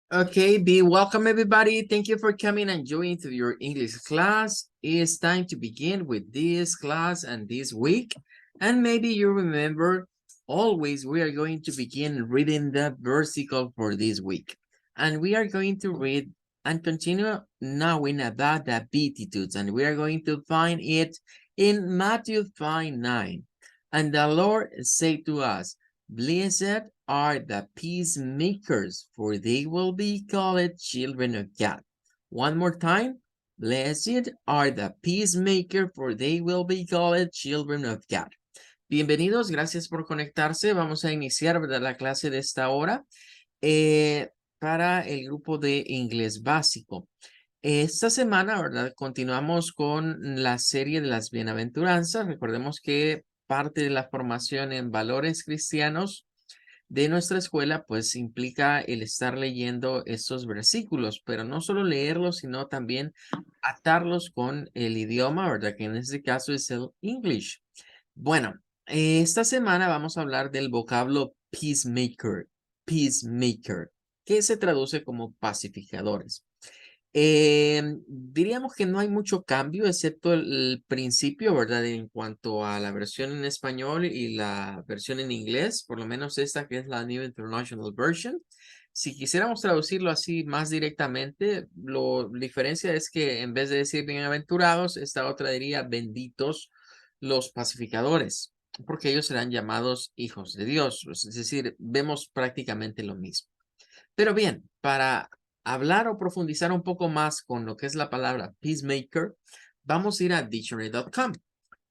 Okay, be welcome everybody. Thank you for coming and joining to your English class. It's time to begin with this class and this week. And maybe you remember, always we are going to begin reading the versicle for this week. And we are going to read and continue knowing about the Beatitudes. And we are going to find it in Matthew 5:9. And the Lord said to us, "Blessed are the peacemakers, for they will be called children of God." One more time. Blessed are the peacemakers, for they will be called children of God. Bienvenidos, gracias por conectarse. Vamos a iniciar, ¿verdad?, la clase de esta hora para el grupo de inglés básico. Esta semana, ¿verdad?, continuamos con la serie de las bienaventuranzas. Recordemos que parte de la formación en valores cristianos de nuestra escuela, pues implica el estar leyendo estos versículos, pero no solo leerlos, sino también atarlos con el idioma, ¿verdad? Que en este caso es el English. Bueno, esta semana vamos a hablar del vocablo peacemaker, que se traduce como pacificadores. Diríamos que no hay mucho cambio, excepto el principio, ¿verdad? En cuanto a la versión en español y la versión en inglés, por lo menos esta que es la New International Version. Si quisiéramos traducirlo así más directamente, la diferencia es que en vez de decir bienaventurados, esta otra diría benditos los pacificadores, porque ellos serán llamados hijos de Dios. Es decir, vemos prácticamente lo mismo. Pero bien, para hablar o profundizar un poco más con lo que es la palabra peacemaker, vamos a ir a dictionary.com.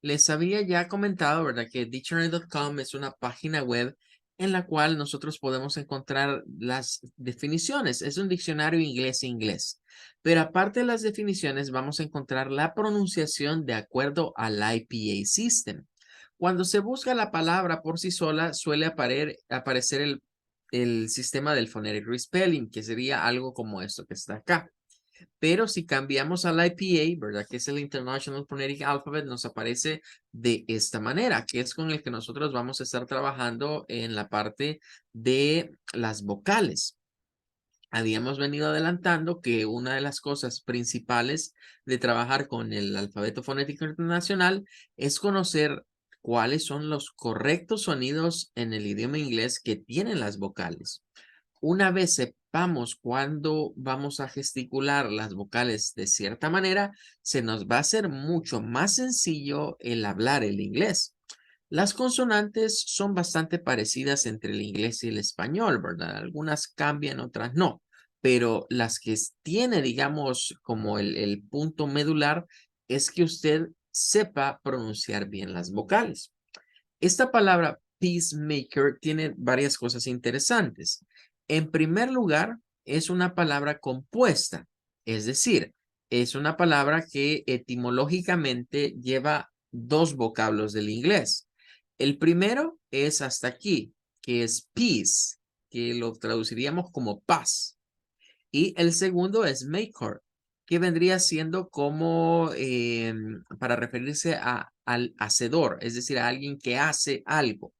Les había ya comentado, ¿verdad?, que dictionary.com es una página web en la cual nosotros podemos encontrar las definiciones. Es un diccionario inglés-inglés. Pero aparte de las definiciones, vamos a encontrar la pronunciación de acuerdo al IPA System. Cuando se busca la palabra por sí sola, suele aparecer el sistema del phonetic respelling, que sería algo como esto que está acá. Pero si cambiamos al IPA, ¿verdad?, que es el International Phonetic Alphabet, nos aparece de esta manera, que es con el que nosotros vamos a estar trabajando en la parte de las vocales. Habíamos venido adelantando que una de las cosas principales de trabajar con el alfabeto fonético internacional es conocer cuáles son los correctos sonidos en el idioma inglés que tienen las vocales. Una vez sepamos cuándo vamos a gesticular las vocales de cierta manera, se nos va a hacer mucho más sencillo el hablar el inglés. Las consonantes son bastante parecidas entre el inglés y el español, ¿verdad? Algunas cambian, otras no, pero las que tiene, digamos, como el punto medular es que usted sepa pronunciar bien las vocales. Esta palabra peacemaker tiene varias cosas interesantes. En primer lugar, es una palabra compuesta, es decir, es una palabra que etimológicamente lleva dos vocablos del inglés. El primero es hasta aquí, que es peace, que lo traduciríamos como paz. Y el segundo es maker, que vendría siendo como para referirse al hacedor, es decir, a alguien que hace algo.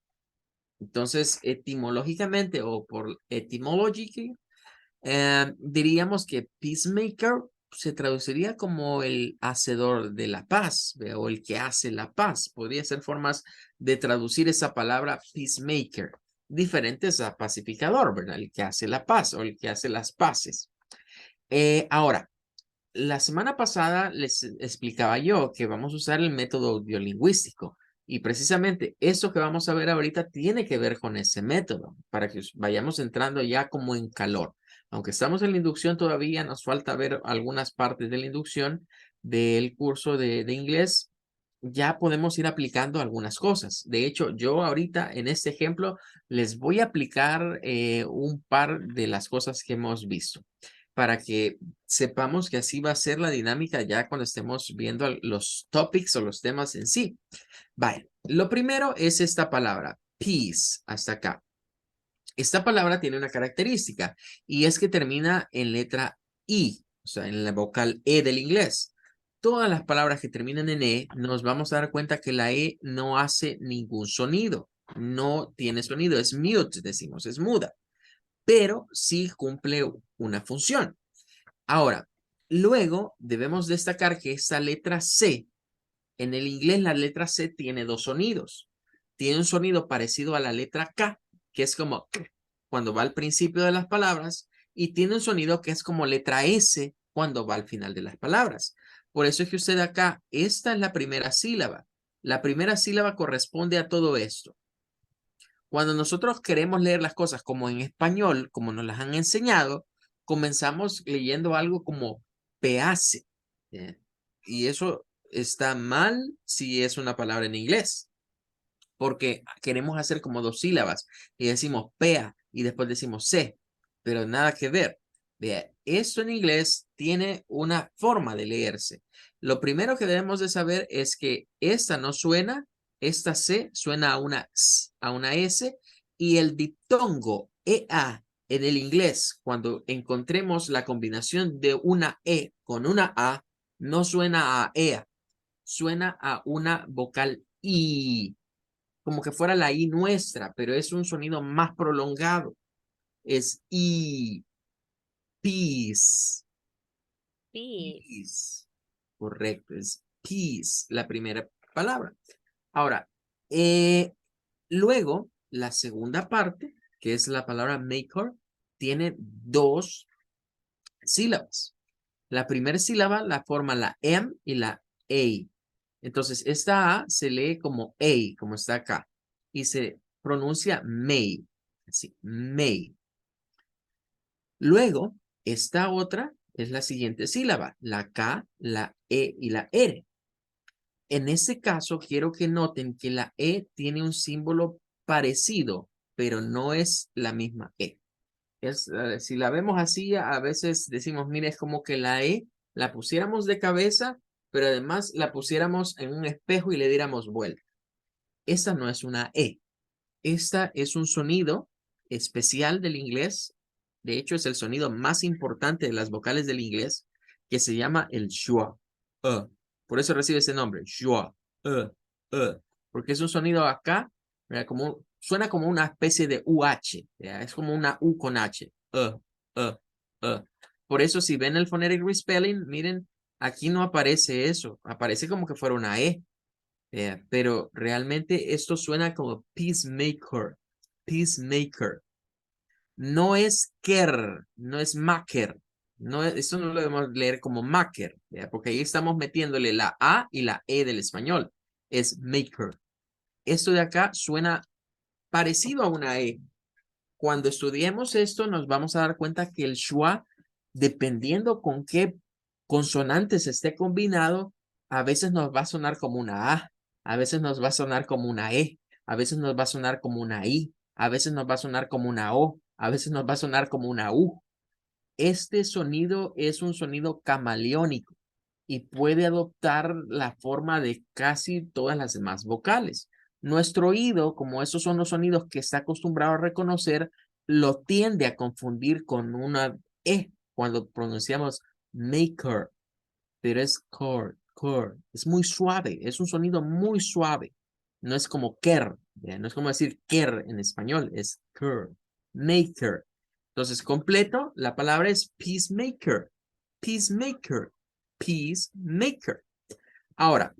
Entonces, etimológicamente o por etymology, diríamos que peacemaker se traduciría como el hacedor de la paz, o el que hace la paz. Podría ser formas de traducir esa palabra peacemaker, diferentes a pacificador, ¿verdad? El que hace la paz o el que hace las paces. Ahora, la semana pasada les explicaba yo que vamos a usar el método audiolingüístico y precisamente eso que vamos a ver ahorita tiene que ver con ese método para que vayamos entrando ya como en calor. Aunque estamos en la inducción todavía, nos falta ver algunas partes de la inducción del curso de inglés. Ya podemos ir aplicando algunas cosas. De hecho, yo ahorita en este ejemplo les voy a aplicar un par de las cosas que hemos visto para que sepamos que así va a ser la dinámica ya cuando estemos viendo los topics o los temas en sí. Vale, lo primero es esta palabra, peace, hasta acá. Esta palabra tiene una característica y es que termina en letra I, o sea, en la vocal E del inglés. Todas las palabras que terminan en E, nos vamos a dar cuenta que la E no hace ningún sonido, no tiene sonido, es mute, decimos, es muda. pero sí cumple una función. Ahora, luego debemos destacar que esta letra C, en el inglés la letra C tiene dos sonidos. Tiene un sonido parecido a la letra K, que es como cuando va al principio de las palabras, y tiene un sonido que es como letra S cuando va al final de las palabras. Por eso es que usted acá, esta es la primera sílaba. La primera sílaba corresponde a todo esto. Cuando nosotros queremos leer las cosas como en español, como nos las han enseñado, comenzamos leyendo algo como peace. ¿Eh? Y eso está mal si es una palabra en inglés, porque queremos hacer como dos sílabas y decimos pea y después decimos se, pero nada que ver. Vea, esto en inglés tiene una forma de leerse. Lo primero que debemos de saber es que esta no suena, esta C suena a una S, a una S, y el diptongo EA en el inglés, cuando encontremos la combinación de una E con una A, no suena a EA, suena a una vocal I, como que fuera la I nuestra, pero es un sonido más prolongado. Es I, peace, Peace. peace. Correcto, es peace, la primera palabra. Ahora, eh, luego, la segunda parte, que es la palabra maker, tiene dos sílabas. La primera sílaba la forma la M y la A. Entonces, esta A se lee como A, como está acá, y se pronuncia may, así, may. Luego, esta otra es la siguiente sílaba, la K, la E y la R. En este caso, quiero que noten que la E tiene un símbolo parecido, pero no es la misma E. Si la vemos así, a veces decimos, mira, es como que la E la pusiéramos de cabeza, pero además la pusiéramos en un espejo y le diéramos vuelta. Esta no es una E. Esta es un sonido especial del inglés. De hecho, es el sonido más importante de las vocales del inglés, que se llama el schwa. Por eso recibe ese nombre, schwa. Porque es un sonido acá, ¿verdad? Como, suena como una especie de UH. ¿Verdad? Es como una U con H. Uh. Por eso, si ven el phonetic respelling, miren, aquí no aparece eso. Aparece como que fuera una E. Pero realmente esto suena como peacemaker, peacemaker. No es ker, no es maker. No, esto no lo debemos leer como maker, porque ahí estamos metiéndole la A y la E del español. Es maker. Esto de acá suena parecido a una E. Cuando estudiemos esto, nos vamos a dar cuenta que el schwa, dependiendo con qué consonantes esté combinado, a veces nos va a sonar como una a veces nos va a sonar como una E, a veces nos va a sonar como una I, a veces nos va a sonar como una O, a veces nos va a sonar como una U. Este sonido es un sonido camaleónico y puede adoptar la forma de casi todas las demás vocales. Nuestro oído, como esos son los sonidos que está acostumbrado a reconocer, lo tiende a confundir con una E cuando pronunciamos maker, pero es core, es muy suave, es un sonido muy suave. No es como ker, ¿ya? No es como decir ker en español, es ker, maker. Entonces, completo, la palabra es peacemaker, peacemaker, peacemaker. Ahora,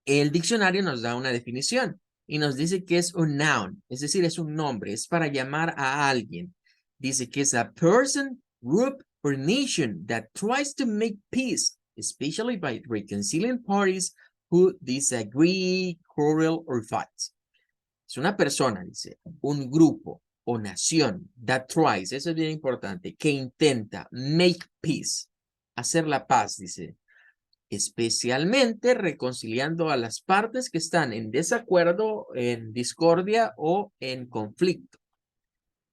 el diccionario nos da una definición y nos dice que es un noun, es decir, es un nombre, es para llamar a alguien. Dice que es a person, group, or nation that tries to make peace, especially by reconciling parties who disagree, quarrel, or fight. Es una persona, dice, un grupo o nación that tries, eso es bien importante, que intenta make peace, hacer la paz, dice, especialmente reconciliando a las partes que están en desacuerdo, en discordia o en conflicto.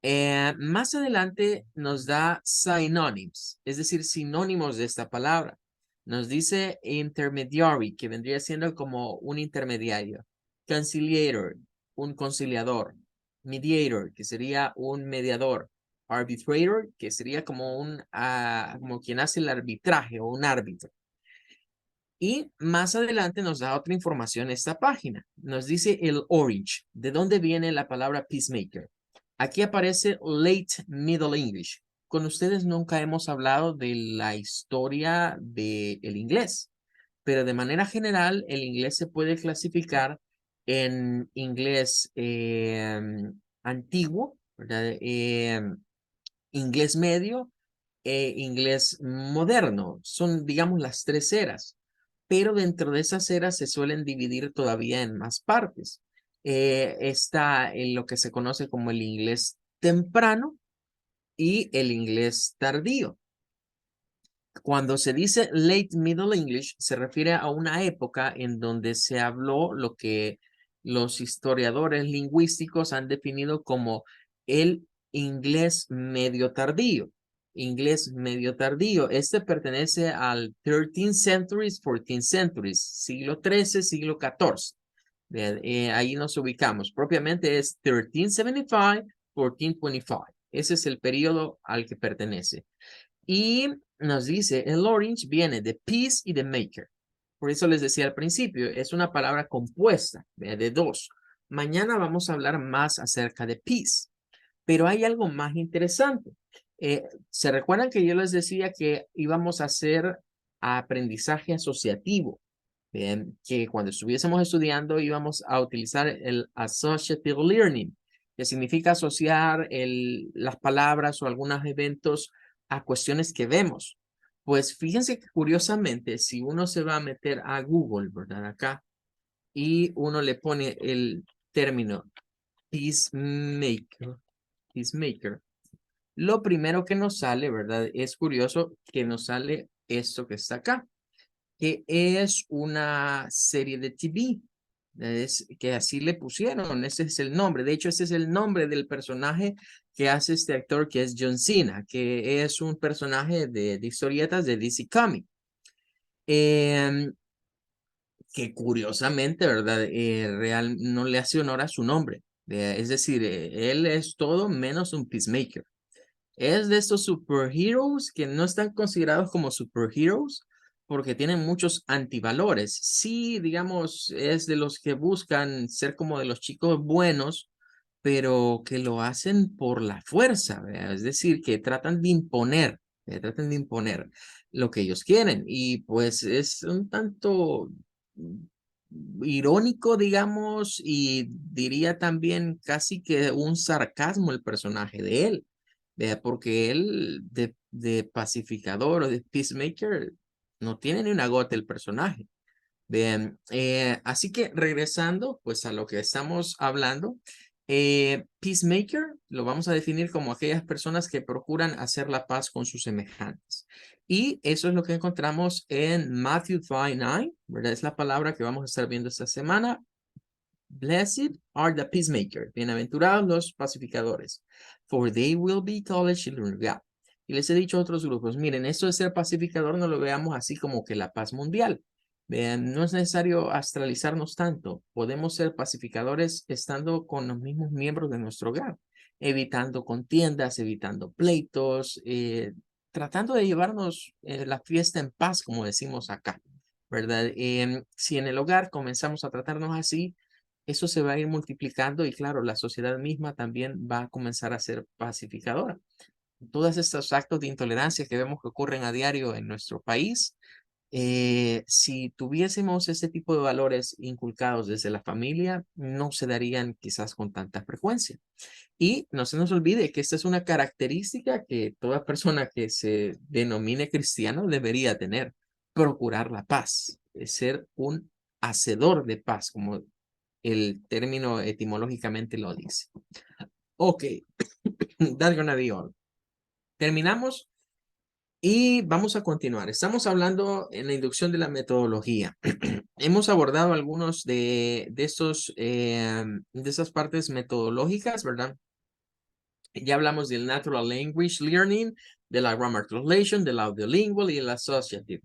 Más adelante nos da synonyms, es decir, sinónimos de esta palabra. Nos dice intermediary, que vendría siendo como un intermediario. Conciliator, un conciliador. Mediator, que sería un mediador. Arbitrator, que sería como como quien hace el arbitraje o un árbitro. Y más adelante nos da otra información esta página. Nos dice el orange. ¿De dónde viene la palabra peacemaker? Aquí aparece Late Middle English. Con ustedes nunca hemos hablado de la historia del inglés, pero de manera general el inglés se puede clasificar en inglés antiguo, ¿verdad? Inglés medio e inglés moderno. Son, digamos, las tres eras, pero dentro de esas eras se suelen dividir todavía en más partes. Está en lo que se conoce como el inglés temprano y el inglés tardío. Cuando se dice late Middle English, se refiere a una época en donde se habló lo que los historiadores lingüísticos han definido como el inglés medio tardío. Inglés medio tardío. Este pertenece al 13th centuries, 14th centuries, siglo XIII, siglo XIV. Ahí nos ubicamos. Propiamente es 1375, 1425. Ese es el periodo al que pertenece. Y nos dice, el orange viene de peace y de maker. Por eso les decía al principio, es una palabra compuesta de dos. Mañana vamos a hablar más acerca de peace, pero hay algo más interesante. ¿Se recuerdan que yo les decía que íbamos a hacer aprendizaje asociativo? Que cuando estuviésemos estudiando íbamos a utilizar el associative learning, que significa asociar las palabras o algunos eventos a cuestiones que vemos. Pues fíjense que curiosamente, si uno se va a meter a Google, ¿verdad? Acá, y uno le pone el término peacemaker, peacemaker, lo primero que nos sale, ¿verdad? Es curioso que nos sale esto que está acá, que es una serie de TV, que así le pusieron, ese es el nombre. De hecho, ese es el nombre del personaje que hace este actor, que es John Cena, que es un personaje de historietas de DC Comics. Que curiosamente, ¿verdad? Real no le hace honor a su nombre. Es decir, él es todo menos un peacemaker. Es de estos superheroes que no están considerados como superheroes porque tienen muchos antivalores. Sí, digamos, es de los que buscan ser como de los chicos buenos, pero que lo hacen por la fuerza, ¿verdad? Es decir, que tratan de imponer lo que ellos quieren. Y pues es un tanto irónico, digamos, y diría también casi que un sarcasmo el personaje de él. Vea, porque él de pacificador o de peacemaker no tiene ni una gota el personaje. Bien, así que regresando pues a lo que estamos hablando, peacemaker lo vamos a definir como aquellas personas que procuran hacer la paz con sus semejantes. Y eso es lo que encontramos en Matthew 5:9, ¿verdad? Es la palabra que vamos a estar viendo esta semana. Blessed are the peacemakers, bienaventurados los pacificadores, for they will be called children of God. Y les he dicho a otros grupos, miren, esto de ser pacificador no lo veamos así como que la paz mundial. Vean, no es necesario astralizarnos tanto. Podemos ser pacificadores estando con los mismos miembros de nuestro hogar, evitando contiendas, evitando pleitos, tratando de llevarnos la fiesta en paz, como decimos acá, ¿verdad? Si en el hogar comenzamos a tratarnos así, eso se va a ir multiplicando y claro, la sociedad misma también va a comenzar a ser pacificadora. Todos estos actos de intolerancia que vemos que ocurren a diario en nuestro país, si tuviésemos ese tipo de valores inculcados desde la familia, no se darían quizás con tanta frecuencia. Y no se nos olvide que esta es una característica que toda persona que se denomine cristiano debería tener, procurar la paz, ser un hacedor de paz, como el término etimológicamente lo dice. Ok, that's gonna be all. Terminamos y vamos a continuar. Estamos hablando en la inducción de la metodología. Hemos abordado algunos de estos, de esas partes metodológicas, ¿verdad? Ya hablamos del Natural Language Learning, de la Grammar Translation, del Audiolingual y el Associative.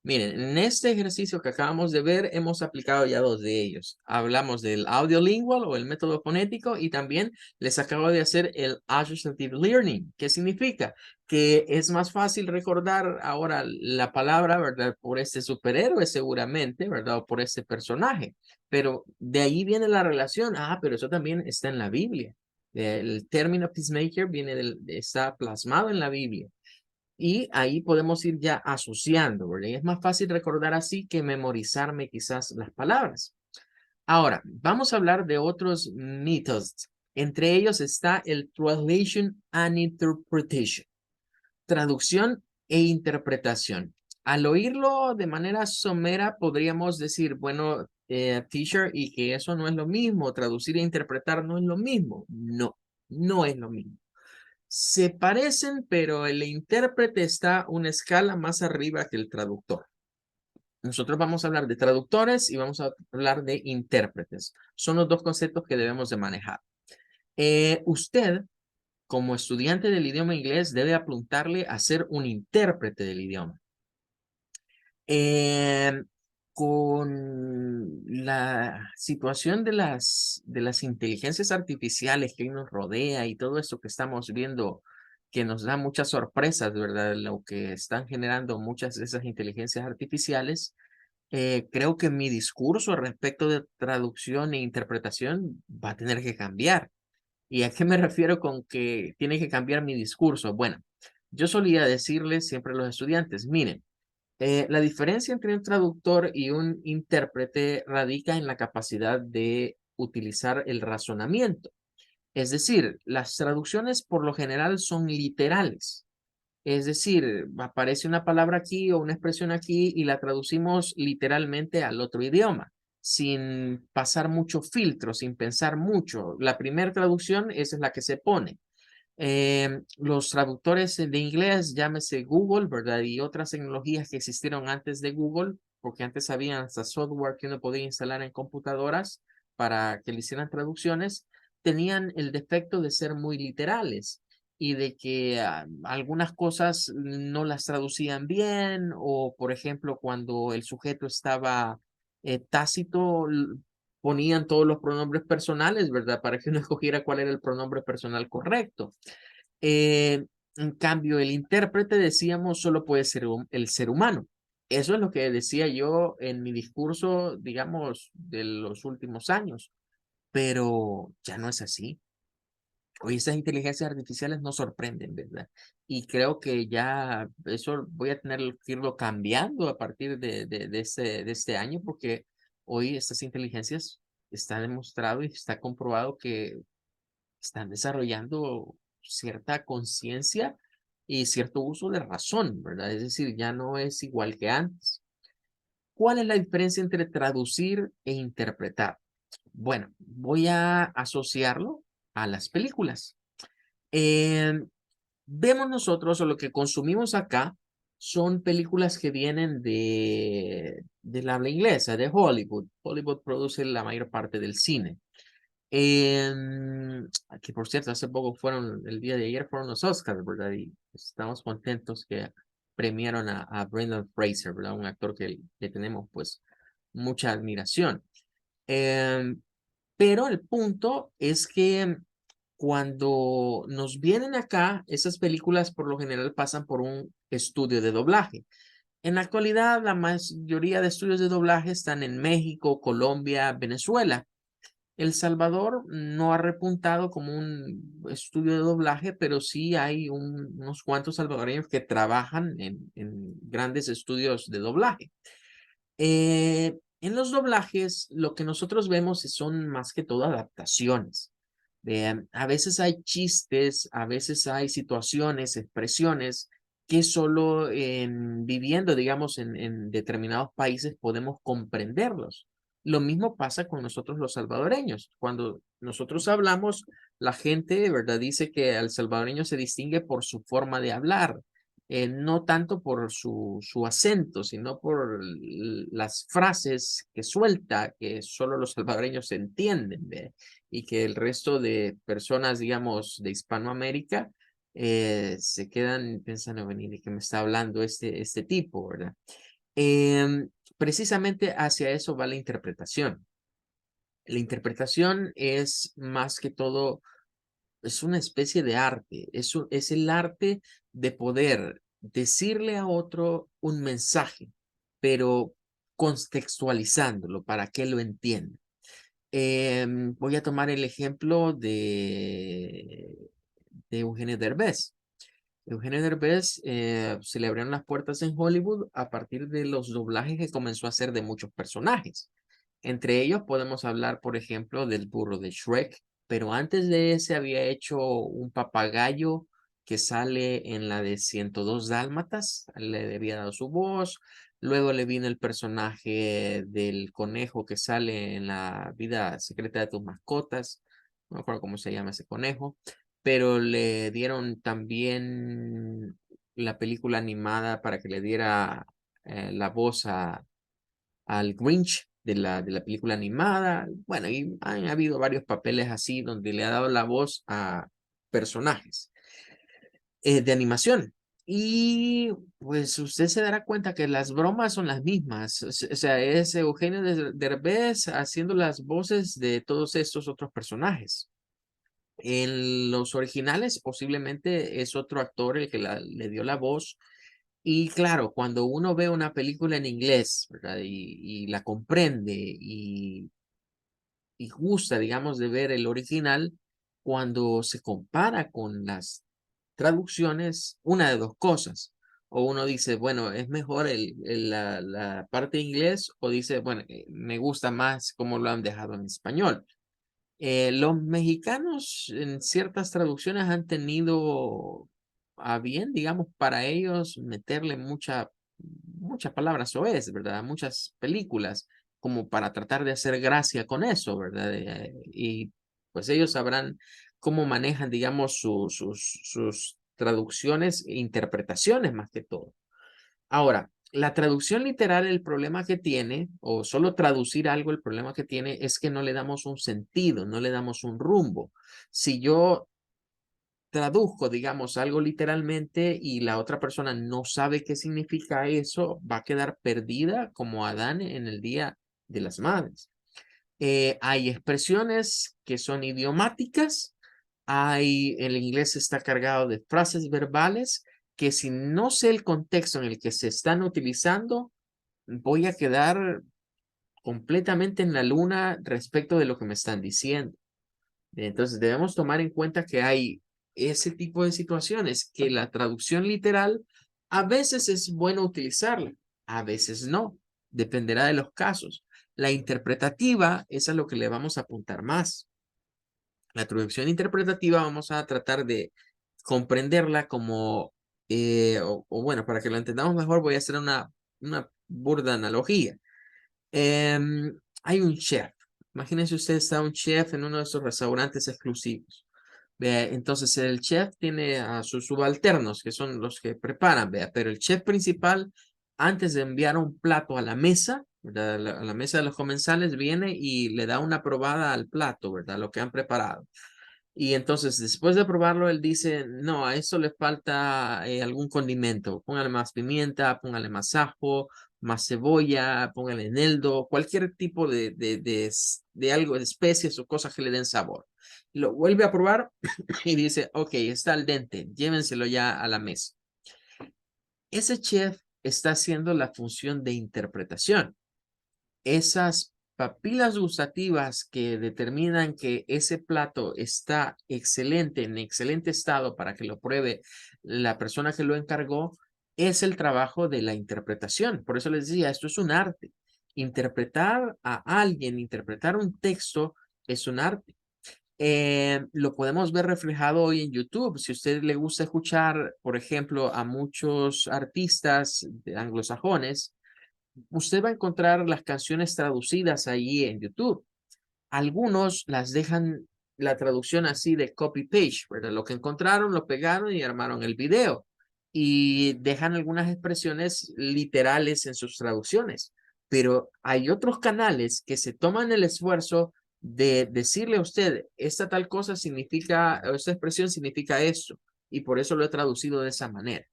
Miren, en este ejercicio que acabamos de ver, hemos aplicado ya dos de ellos. Hablamos del Audiolingual o el método fonético y también les acabo de hacer el Associative Learning. ¿Qué significa? Que es más fácil recordar ahora la palabra, ¿verdad? Por este superhéroe seguramente, ¿verdad? O por este personaje. Pero de ahí viene la relación. Ah, pero eso también está en la Biblia. El término peacemaker está plasmado en la Biblia. Y ahí podemos ir ya asociando, ¿verdad? Y es más fácil recordar así que memorizarme quizás las palabras. Ahora, vamos a hablar de otros mitos. Entre ellos está el translation and interpretation, traducción e interpretación. Al oírlo de manera somera, podríamos decir, bueno, teacher, y que eso no es lo mismo, traducir e interpretar no es lo mismo. No, no es lo mismo. Se parecen, pero el intérprete está una escala más arriba que el traductor. Nosotros vamos a hablar de traductores y vamos a hablar de intérpretes. Son los dos conceptos que debemos de manejar. Usted, como estudiante del idioma inglés, debe apuntarle a ser un intérprete del idioma. Eh, con la situación de las inteligencias artificiales que hoy nos rodea y todo esto que estamos viendo, que nos da muchas sorpresas, ¿verdad? Lo que están generando muchas de esas inteligencias artificiales, creo que mi discurso respecto de traducción e interpretación va a tener que cambiar. ¿Y a qué me refiero con que tiene que cambiar mi discurso? Bueno, yo solía decirles siempre a los estudiantes, miren, la diferencia entre un traductor y un intérprete radica en la capacidad de utilizar el razonamiento. Es decir, las traducciones por lo general son literales. Es decir, aparece una palabra aquí o una expresión aquí y la traducimos literalmente al otro idioma, sin pasar mucho filtro, sin pensar mucho. La primera traducción, esa es la que se pone. Los traductores de inglés, llámese Google, ¿verdad? Y otras tecnologías que existieron antes de Google, porque antes había hasta software que uno podía instalar en computadoras para que le hicieran traducciones, tenían el defecto de ser muy literales y de que algunas cosas no las traducían bien o, por ejemplo, cuando el sujeto estaba tácito, ponían todos los pronombres personales, ¿verdad? Para que uno escogiera cuál era el pronombre personal correcto. Eh, en cambio, el intérprete, decíamos, solo puede ser el ser humano. Eso es lo que decía yo en mi discurso, digamos, de los últimos años, pero ya no es así. Hoy estas inteligencias artificiales nos sorprenden, ¿verdad? Y creo que ya eso voy a tener que irlo cambiando a partir de este año, porque hoy estas inteligencias está demostrado y está comprobado que están desarrollando cierta conciencia y cierto uso de razón, ¿verdad? Es decir, ya no es igual que antes. ¿Cuál es la diferencia entre traducir e interpretar? Bueno, voy a asociarlo a las películas. Eh, Vemos nosotros, o lo que consumimos acá, son películas que vienen del habla inglesa, de Hollywood. Hollywood produce la mayor parte del cine. Que por cierto, hace poco fueron, el día de ayer fueron los Oscars, ¿verdad? Y estamos contentos que premiaron a Brendan Fraser, ¿verdad? Un actor que le tenemos pues mucha admiración. Em, pero el punto es que cuando nos vienen acá, esas películas por lo general pasan por un estudio de doblaje. En la actualidad, la mayoría de estudios de doblaje están en México, Colombia, Venezuela. El Salvador no ha repuntado como un estudio de doblaje, pero sí hay unos cuantos salvadoreños que trabajan en grandes estudios de doblaje. En los doblajes, lo que nosotros vemos son más que todo adaptaciones. A veces hay chistes, a veces hay situaciones, expresiones que solo viviendo, digamos, en determinados países podemos comprenderlos. Lo mismo pasa con nosotros los salvadoreños. Cuando nosotros hablamos, la gente, ¿verdad? Dice que al salvadoreño se distingue por su forma de hablar, no tanto por su acento, sino por las frases que suelta, que solo los salvadoreños entienden, ¿ve? Y que el resto de personas, digamos, de Hispanoamérica, se quedan pensando, venir ¿de qué me está hablando este tipo, verdad? Precisamente hacia eso va la interpretación. La interpretación es más que todo es una especie de arte, es el arte de poder decirle a otro un mensaje, pero contextualizándolo para que lo entienda. Voy a tomar el ejemplo de Eugenio Derbez. Eugenio Derbez se le abrieron las puertas en Hollywood a partir de los doblajes que comenzó a hacer de muchos personajes. Entre ellos podemos hablar, por ejemplo, del burro de Shrek, pero antes de ese había hecho un papagayo que sale en la de 102 Dálmatas, le había dado su voz. Luego le vino el personaje del conejo que sale en la vida secreta de tus mascotas. No me acuerdo cómo se llama ese conejo, pero le dieron también la película animada para que le diera la voz al Grinch de la película animada. Bueno, y han habido varios papeles así donde le ha dado la voz a personajes de animación. Y pues usted se dará cuenta que las bromas son las mismas. O sea, es Eugenio Derbez haciendo las voces de todos estos otros personajes. En los originales posiblemente es otro actor el que le dio la voz. Y claro, cuando uno ve una película en inglés, ¿verdad? Y la comprende y gusta, digamos, de ver el original, cuando se compara con las traducciones, una de dos cosas. O uno dice, bueno, es mejor la parte inglés, o dice, bueno, me gusta más cómo lo han dejado en español. Los mexicanos en ciertas traducciones han tenido a bien, digamos, para ellos meterle muchas palabras soez, ¿verdad? Muchas películas, como para tratar de hacer gracia con eso, ¿verdad? Y pues ellos sabrán cómo manejan, digamos, sus traducciones e interpretaciones más que todo. Ahora, la traducción literal, el problema que tiene, o solo traducir algo, el problema que tiene es que no le damos un sentido, no le damos un rumbo. Si yo traduzco, digamos, algo literalmente y la otra persona no sabe qué significa eso, va a quedar perdida como Adán en el Día de las Madres. Hay expresiones que son idiomáticas, el inglés está cargado de frases verbales que si no sé el contexto en el que se están utilizando, voy a quedar completamente en la luna respecto de lo que me están diciendo. Entonces debemos tomar en cuenta que hay ese tipo de situaciones, que la traducción literal a veces es bueno utilizarla, a veces no, dependerá de los casos. La interpretativa es a lo que le vamos a apuntar más. La traducción interpretativa vamos a tratar de comprenderla como, o bueno, para que lo entendamos mejor, voy a hacer una burda analogía. Hay un chef. Imagínense usted está un chef en uno de esos restaurantes exclusivos. Vea, entonces el chef tiene a sus subalternos, que son los que preparan, vea, pero el chef principal, antes de enviar un plato a la mesa, ¿verdad? A la mesa de los comensales, viene y le da una probada al plato, ¿verdad? Lo que han preparado. Y entonces, después de probarlo, él dice, no, a eso le falta algún condimento. Póngale más pimienta, póngale más ajo, más cebolla, póngale eneldo, cualquier tipo de algo, de especies o cosas que le den sabor. Lo vuelve a probar y dice, ok, está al dente, llévenselo ya a la mesa. Ese chef está haciendo la función de interpretación. Esas papilas gustativas que determinan que ese plato está excelente, en excelente estado para que lo pruebe la persona que lo encargó, es el trabajo de la interpretación. Por eso les decía, esto es un arte. Interpretar a alguien, interpretar un texto es un arte. Lo podemos ver reflejado hoy en YouTube. Si a usted le gusta escuchar, por ejemplo, a muchos artistas anglosajones, usted va a encontrar las canciones traducidas allí en YouTube. Algunos las dejan la traducción así de copy-paste, ¿verdad? Lo que encontraron, lo pegaron y armaron el video. Y dejan algunas expresiones literales en sus traducciones. Pero hay otros canales que se toman el esfuerzo de decirle a usted, esta tal cosa significa, o esta expresión significa esto, y por eso lo he traducido de esa manera.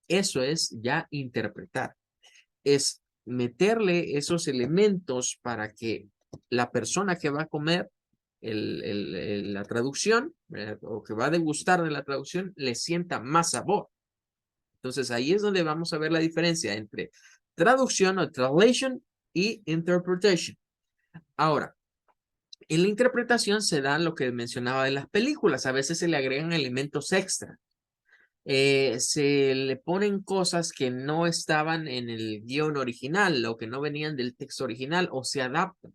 Eso es ya interpretar, es meterle esos elementos para que la persona que va a comer la traducción o que va a degustar de la traducción le sienta más sabor. Entonces ahí es donde vamos a ver la diferencia entre traducción o translation y interpretation. Ahora, En la interpretación se da lo que mencionaba de las películas. A veces se le agregan elementos extra. Se le ponen cosas que no estaban en el guión original o que no venían del texto original o se adaptan.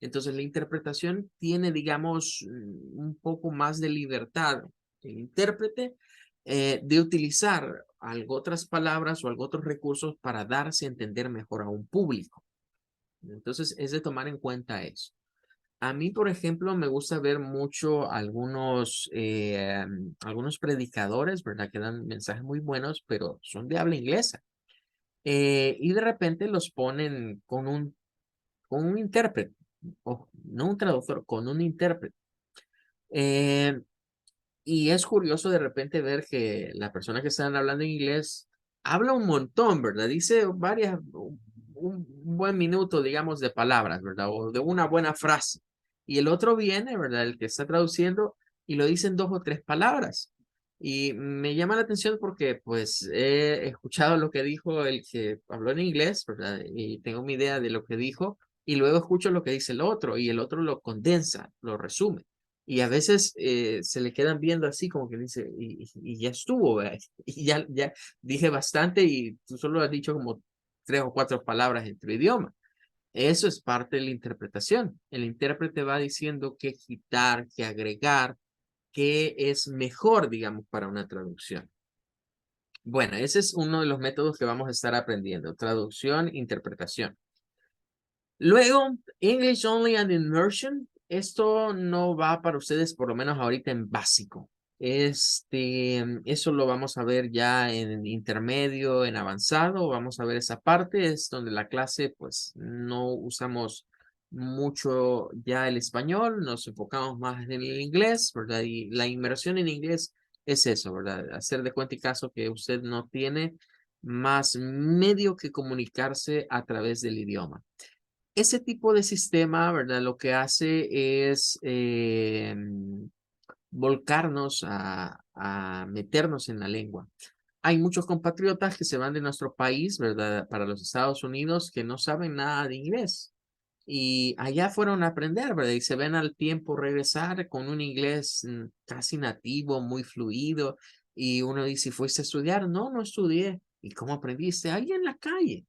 Entonces la interpretación tiene, digamos, un poco más de libertad el intérprete de utilizar algo otras palabras o algo otros recursos para darse a entender mejor a un público. Entonces es de tomar en cuenta eso. A mí, por ejemplo, me gusta ver mucho algunos predicadores, ¿verdad? Que dan mensajes muy buenos, pero son de habla inglesa. Y de repente los ponen con un intérprete, o no un traductor, con un intérprete. Eh, y es curioso de repente ver que la persona que están hablando en inglés habla un montón, ¿verdad? Dice un buen minuto, digamos, de palabras, ¿verdad? O de una buena frase. Y el otro viene, ¿verdad? El que está traduciendo y lo dicen dos o tres palabras. Y me llama la atención porque pues he escuchado lo que dijo el que habló en inglés, ¿verdad? Y tengo una idea de lo que dijo y luego escucho lo que dice el otro y el otro lo condensa, lo resume. Y a veces se le quedan viendo así como que dice, y ya estuvo, ¿verdad? Y ya dije bastante y tú solo has dicho como tres o cuatro palabras en tu idioma. Eso es parte de la interpretación. El intérprete va diciendo qué quitar, qué agregar, qué es mejor, digamos, para una traducción. Bueno, ese es uno de los métodos que vamos a estar aprendiendo, traducción, interpretación. Luego, English Only and Immersion. Esto no va para ustedes, por lo menos ahorita en básico. Eso lo vamos a ver ya en intermedio, en avanzado. Vamos a ver esa parte, es donde la clase, pues, no usamos mucho ya el español, nos enfocamos más en el inglés, ¿verdad? Y la inmersión en inglés es eso, ¿verdad? Hacer de cuenta y caso que usted no tiene más medio que comunicarse a través del idioma. Ese tipo de sistema, ¿verdad? Lo que hace es volcarnos a meternos en la lengua. Hay muchos compatriotas que se van de nuestro país, ¿verdad? Para los Estados Unidos que no saben nada de inglés. Y allá fueron a aprender, ¿verdad? Y se ven al tiempo regresar con un inglés casi nativo, muy fluido. Y uno dice, ¿fuiste a estudiar? No, no estudié. ¿Y cómo aprendiste? Ahí en la calle.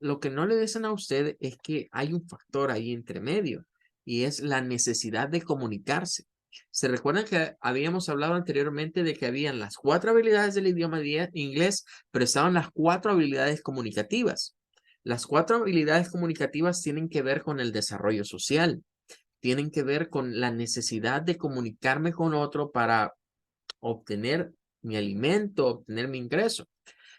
Lo que no le dicen a usted es que hay un factor ahí entre medio y es la necesidad de comunicarse. ¿Se recuerdan que habíamos hablado anteriormente de que habían las cuatro habilidades del idioma inglés, pero estaban las cuatro habilidades comunicativas? Las cuatro habilidades comunicativas tienen que ver con el desarrollo social, tienen que ver con la necesidad de comunicarme con otro para obtener mi alimento, obtener mi ingreso.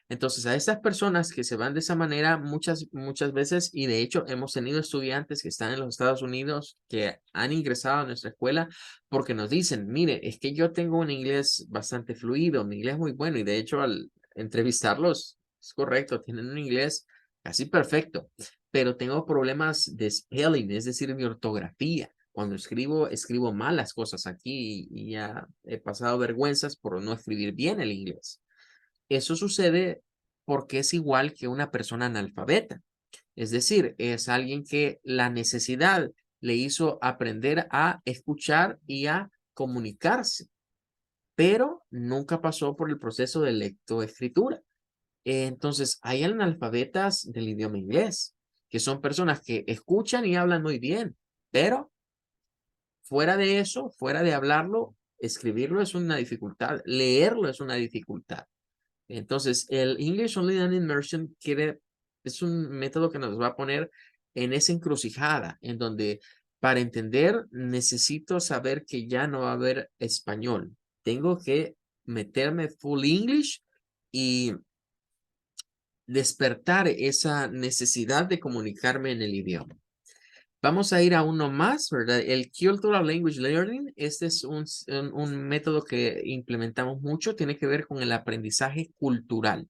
Entonces, a estas personas que se van de esa manera muchas veces, y de hecho hemos tenido estudiantes que están en los Estados Unidos que han ingresado a nuestra escuela porque nos dicen, mire, es que yo tengo un inglés bastante fluido, mi inglés es muy bueno, y de hecho al entrevistarlos, es correcto, tienen un inglés casi perfecto, pero tengo problemas de spelling, es decir, mi ortografía. Cuando escribo, escribo mal las cosas aquí y ya he pasado vergüenzas por no escribir bien el inglés. Eso sucede porque es igual que una persona analfabeta. Es decir, es alguien que la necesidad le hizo aprender a escuchar y a comunicarse, pero nunca pasó por el proceso de lectoescritura. Entonces, hay analfabetas del idioma inglés, que son personas que escuchan y hablan muy bien, pero fuera de eso, fuera de hablarlo, escribirlo es una dificultad, leerlo es una dificultad. Entonces, el English Only and Immersion es un método que nos va a poner en esa encrucijada, en donde para entender necesito saber que ya no va a haber español. Tengo que meterme full English y despertar esa necesidad de comunicarme en el idioma. Vamos a ir a uno más, ¿verdad? El Cultural Language Learning. Este es un método que implementamos mucho, tiene que ver con el aprendizaje cultural.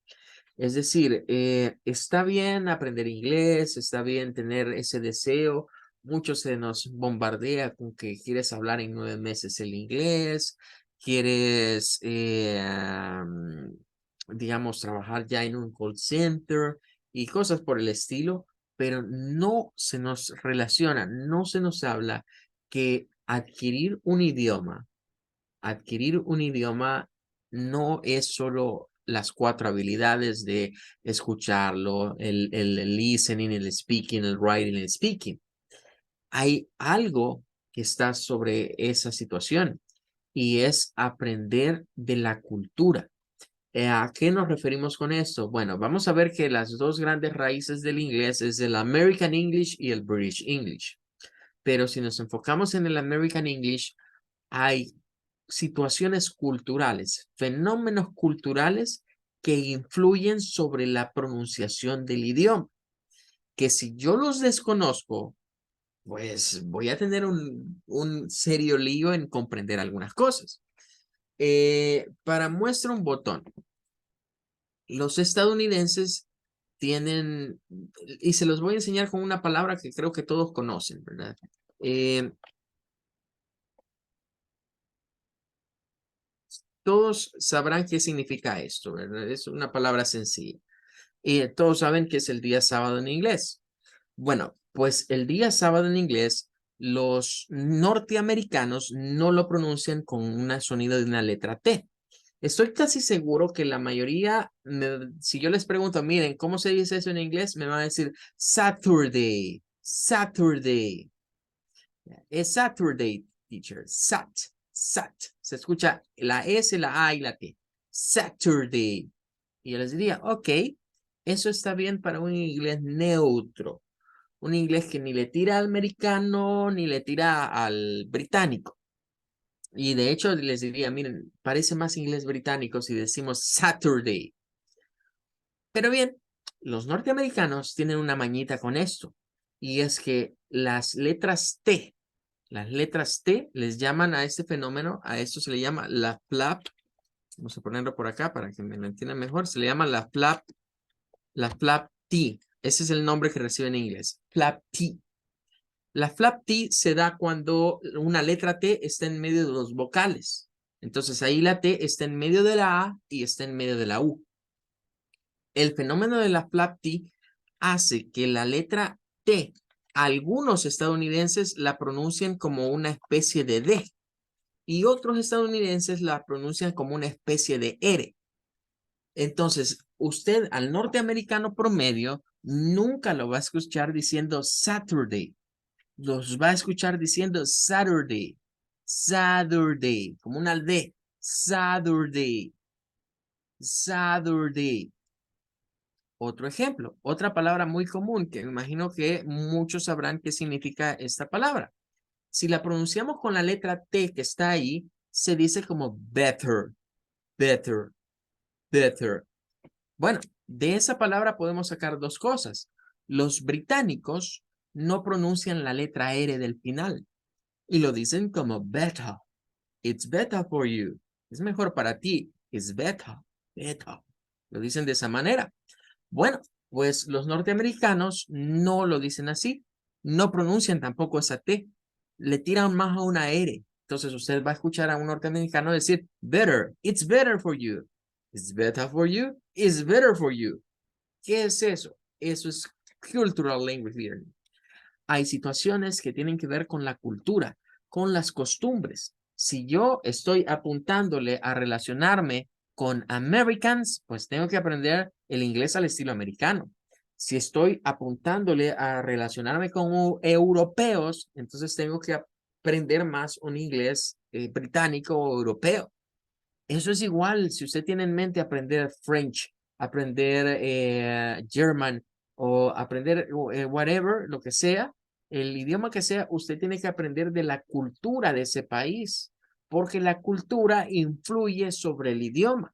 Es decir, está bien aprender inglés, está bien tener ese deseo. Muchos se nos bombardea con que quieres hablar en 9 meses el inglés, quieres, digamos, trabajar ya en un call center y cosas por el estilo, pero no se nos relaciona, no se nos habla que adquirir un idioma no es solo las 4 habilidades de escucharlo, el listening, el speaking, el writing, el speaking. Hay algo que está sobre esa situación y es aprender de la cultura. ¿A qué nos referimos con esto? Bueno, vamos a ver que las dos grandes raíces del inglés es el American English y el British English. Pero si nos enfocamos en el American English, hay situaciones culturales, fenómenos culturales que influyen sobre la pronunciación del idioma, que si yo los desconozco, pues voy a tener un serio lío en comprender algunas cosas. Para muestra un botón, los estadounidenses tienen, y se los voy a enseñar con una palabra que creo que todos conocen, ¿verdad? Todos sabrán qué significa esto, ¿verdad? Es una palabra sencilla. Y todos saben que es el día sábado en inglés. Bueno, pues el día sábado en inglés, los norteamericanos no lo pronuncian con un sonido de una letra T. Estoy casi seguro que la mayoría, si yo les pregunto, miren, ¿cómo se dice eso en inglés? Me van a decir Saturday, Saturday. Es Saturday, teacher. Sat, sat. Se escucha la S, la A y la T. Saturday. Y yo les diría, ok, eso está bien para un inglés neutro. Un inglés que ni le tira al americano ni le tira al británico. Y de hecho les diría, miren, parece más inglés británico si decimos Saturday. Pero bien, los norteamericanos tienen una mañita con esto. Y es que las letras T les llaman a este fenómeno, a esto se le llama la flap. Vamos a ponerlo por acá para que me lo entiendan mejor. Se le llama la flap T. Ese es el nombre que recibe en inglés. Flap T. La flap T se da cuando una letra T está en medio de los vocales. Entonces ahí la T está en medio de la A y está en medio de la U. El fenómeno de la flap T hace que la letra T, algunos estadounidenses la pronuncien como una especie de D y otros estadounidenses la pronuncian como una especie de R. Entonces, usted al norteamericano promedio nunca lo va a escuchar diciendo Saturday. Los va a escuchar diciendo Saturday, Saturday, como una D, Saturday, Saturday. Otro ejemplo, otra palabra muy común que me imagino que muchos sabrán qué significa esta palabra. Si la pronunciamos con la letra T que está ahí, se dice como better, better, better. Bueno, de esa palabra podemos sacar dos cosas. Los británicos no pronuncian la letra R del final y lo dicen como better. It's better for you. Es mejor para ti. It's better, better. Lo dicen de esa manera. Bueno, pues los norteamericanos no lo dicen así. No pronuncian tampoco esa T. Le tiran más a una R. Entonces usted va a escuchar a un norteamericano decir better. It's better for you. It's better for you. It's better for you. ¿Qué es eso? Eso es cultural language learning. Hay situaciones que tienen que ver con la cultura, con las costumbres. Si yo estoy apuntándole a relacionarme con Americans, pues tengo que aprender el inglés al estilo americano. Si estoy apuntándole a relacionarme con europeos, entonces tengo que aprender más un inglés británico o europeo. Eso es igual si usted tiene en mente aprender French, aprender German o aprender whatever, lo que sea, el idioma que sea, usted tiene que aprender de la cultura de ese país, porque la cultura influye sobre el idioma.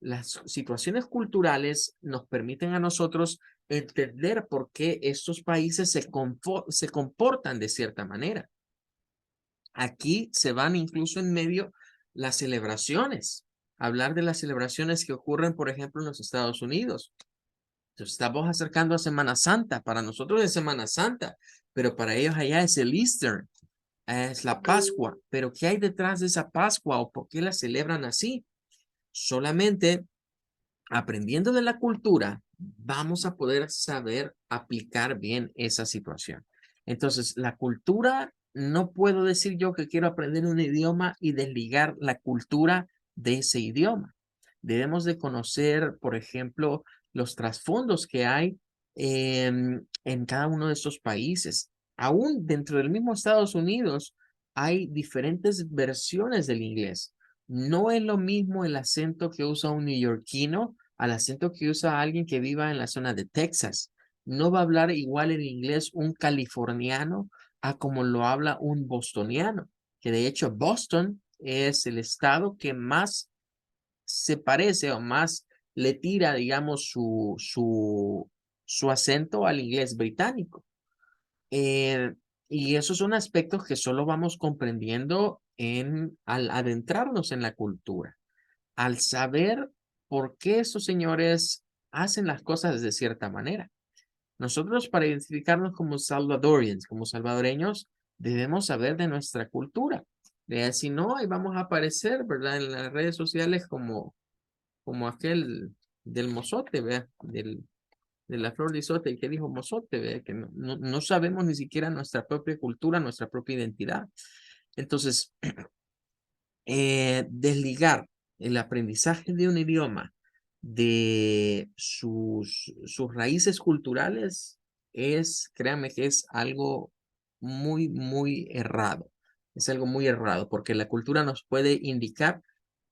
Las situaciones culturales nos permiten a nosotros entender por qué estos países se comportan de cierta manera. Aquí se van incluso en medio las celebraciones. Hablar de las celebraciones que ocurren, por ejemplo, en los Estados Unidos. Estamos acercando a Semana Santa. Para nosotros es Semana Santa, pero para ellos allá es el Easter, es la Pascua. Pero ¿qué hay detrás de esa Pascua o por qué la celebran así? Solamente aprendiendo de la cultura, vamos a poder saber aplicar bien esa situación. Entonces, la cultura no puedo decir yo que quiero aprender un idioma y desligar la cultura de ese idioma. Debemos de conocer, por ejemplo, los trasfondos que hay en cada uno de estos países. Aún dentro del mismo Estados Unidos hay diferentes versiones del inglés. No es lo mismo el acento que usa un neoyorquino al acento que usa alguien que viva en la zona de Texas. No va a hablar igual el inglés un californiano a como lo habla un bostoniano, que de hecho Boston es el estado que más se parece o más le tira, digamos, su acento al inglés británico. Eh, y esos son aspectos que solo vamos comprendiendo al adentrarnos en la cultura, al saber por qué esos señores hacen las cosas de cierta manera. Nosotros para identificarnos como salvadorians, como salvadoreños, debemos saber de nuestra cultura. Si no, ahí vamos a aparecer, ¿verdad? En las redes sociales como aquel del mozote, ¿verdad? De la flor de izote, que dijo mozote, ¿verdad? Que no sabemos ni siquiera nuestra propia cultura, nuestra propia identidad. Entonces, desligar el aprendizaje de un idioma de sus raíces culturales es, créanme que es algo muy, muy errado. Es algo muy errado porque la cultura nos puede indicar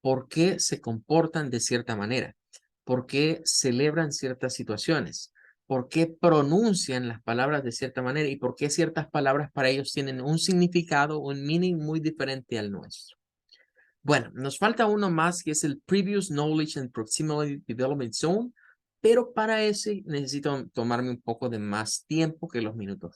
por qué se comportan de cierta manera, por qué celebran ciertas situaciones, por qué pronuncian las palabras de cierta manera y por qué ciertas palabras para ellos tienen un significado, un meaning muy diferente al nuestro. Bueno, nos falta uno más que es el Previous Knowledge and Proximity Development Zone, pero para ese necesito tomarme un poco de más tiempo que los minutos